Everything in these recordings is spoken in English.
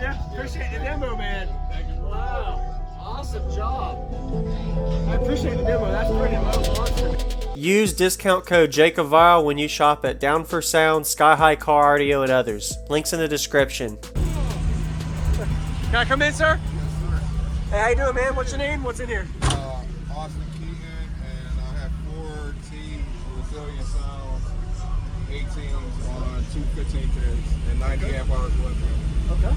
Appreciate the demo, man. Wow. Awesome job. I appreciate the demo. That's pretty low. Use discount code JACOBVILE when you shop at Down for Sound, Sky High Car Audio, and others. Links in the description. Can I come in, sir? Yes, sir. Hey, how you doing, man? What's your name? What's in here? Austyn, and I have 4 T Resilient Sounds, 18s on 215 kids, and 90 amp hours left. Okay.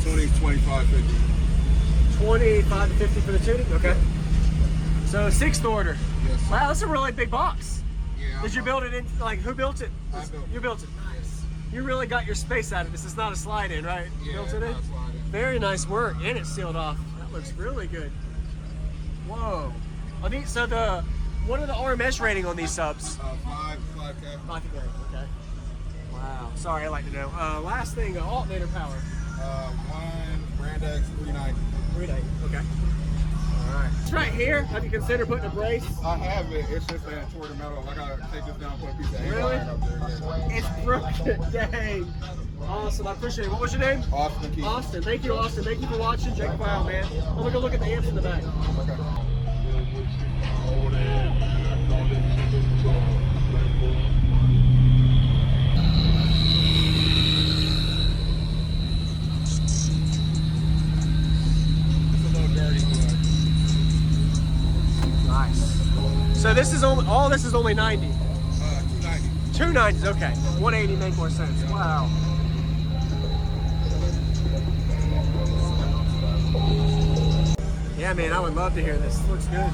20, 25, 50. 25 to 50 for the tuning? Okay. So 6th order. Yes. Wow, that's a really big box. Yeah. Did you build it in, like, who built it? I built it. You built it. Nice. You really got your space out of this. It's not a slide-in, right? Yeah, Built it in? not a slide-in. Very nice work, and it's sealed off. That looks really good. Whoa. What are the RMS rating on these subs? 5 cap. 5 okay. Wow. Sorry, I'd like to know. Last thing, alternator power. One Brand X 390. 390, okay. Alright. It's right here. Have you considered putting a brace? I have it. It's just that toward the metal. I gotta take this down and put a piece of Really? iron up there. Yeah. It's broken. Dang. Awesome. I appreciate it. What was your name? Austyn. Austyn. Thank you, Austyn. Thank you for watching. Check the file, man. I'm gonna go look at the amps in the back. Okay. Nice. So this is only, all this is only 90. 290. 290s, okay. 180 make more sense. Wow. Yeah, man, I would love to hear this. Looks good.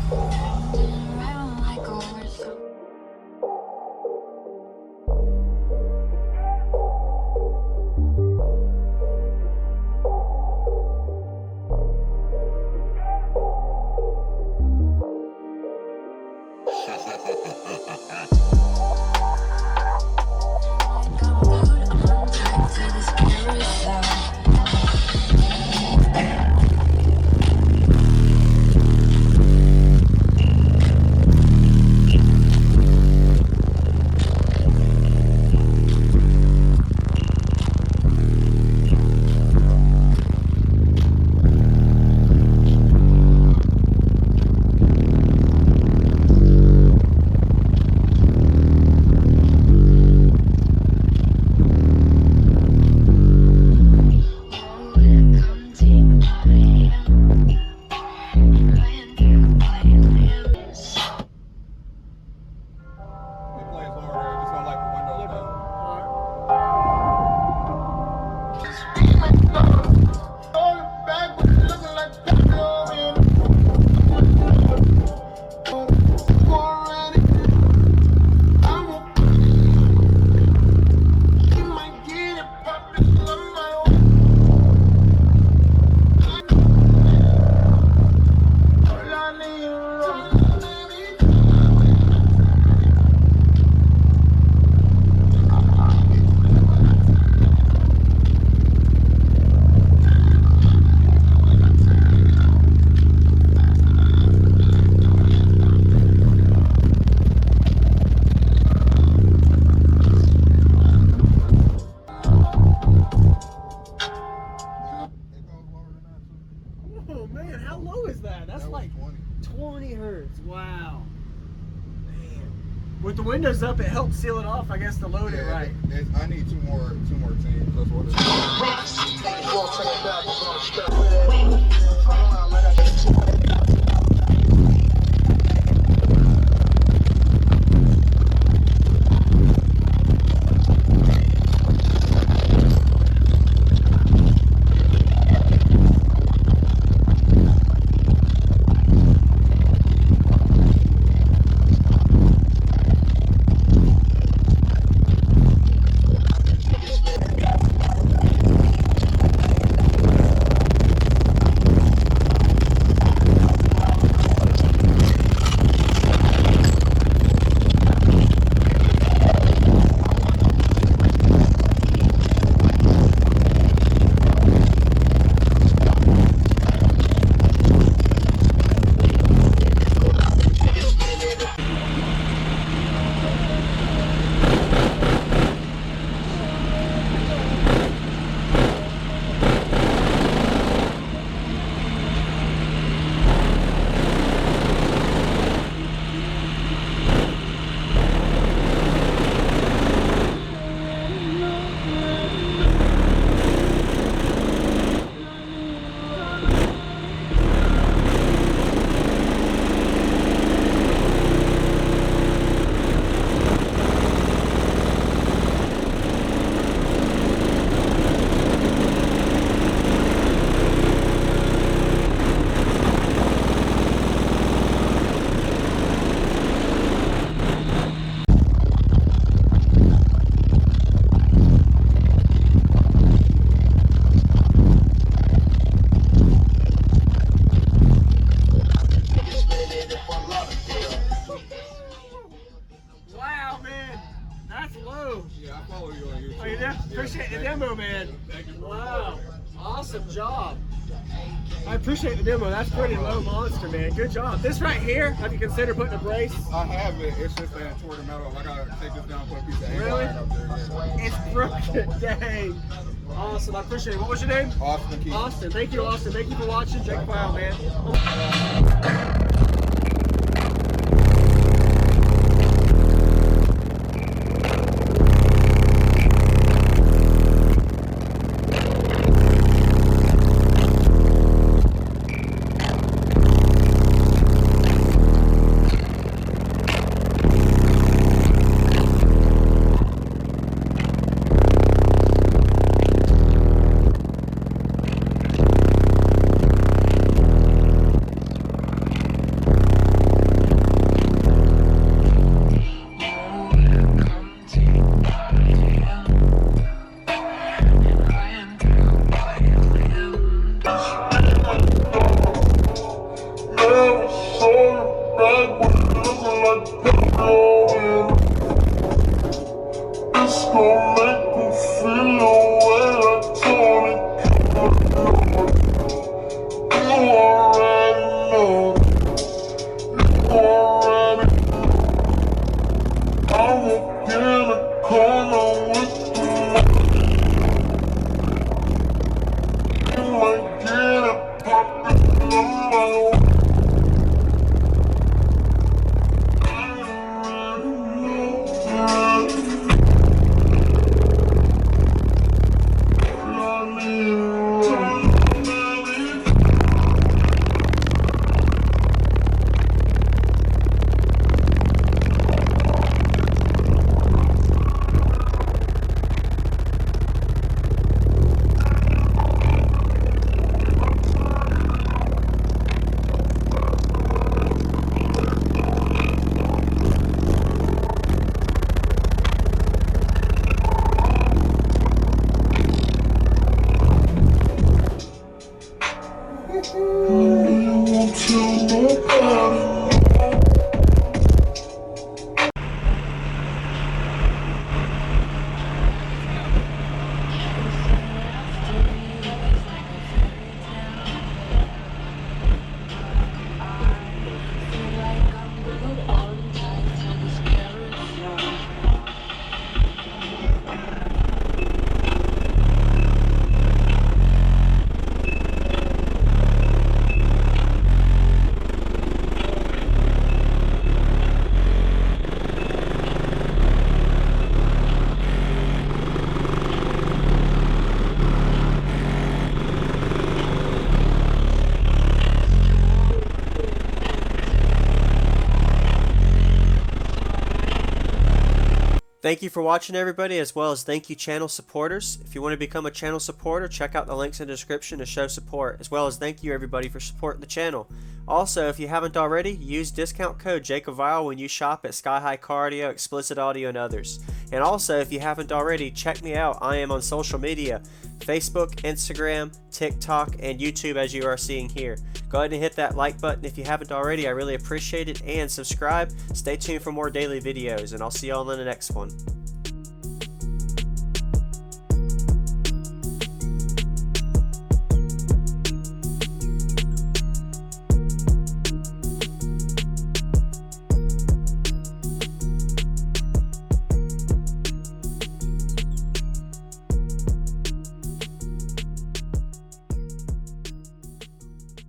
Like 20 hertz. Wow. Man. With the windows up, it helps seal it off, I guess, to load it right. I need two more teams. That's what Appreciate the demo, man. Wow, awesome job. I appreciate the demo. That's pretty low monster, man. Good job. This right here, have you considered putting a brace? I have it. It's just that toward the metal. I gotta take this down and put a piece of angle Really? iron up there. Yeah. It's broken. Dang. Awesome. I appreciate it. What was your name? Austyn. Austyn. Thank you, Austyn. Thank you for watching. Check it out, man. Thank you for watching, everybody, as well as thank you channel supporters. If you want to become a channel supporter, check out the links in the description to show support, as well as thank you everybody for supporting the channel. Also, if you haven't already, use discount code JACOBVILE when you shop at Sky High Car Audio, Explicit Audio, and others. And also, if you haven't already, check me out. I am on social media, Facebook, Instagram, TikTok, and YouTube, as you are seeing here. Go ahead and hit that like button if you haven't already. I really appreciate it. And subscribe. Stay tuned for more daily videos, and I'll see y'all in the next one.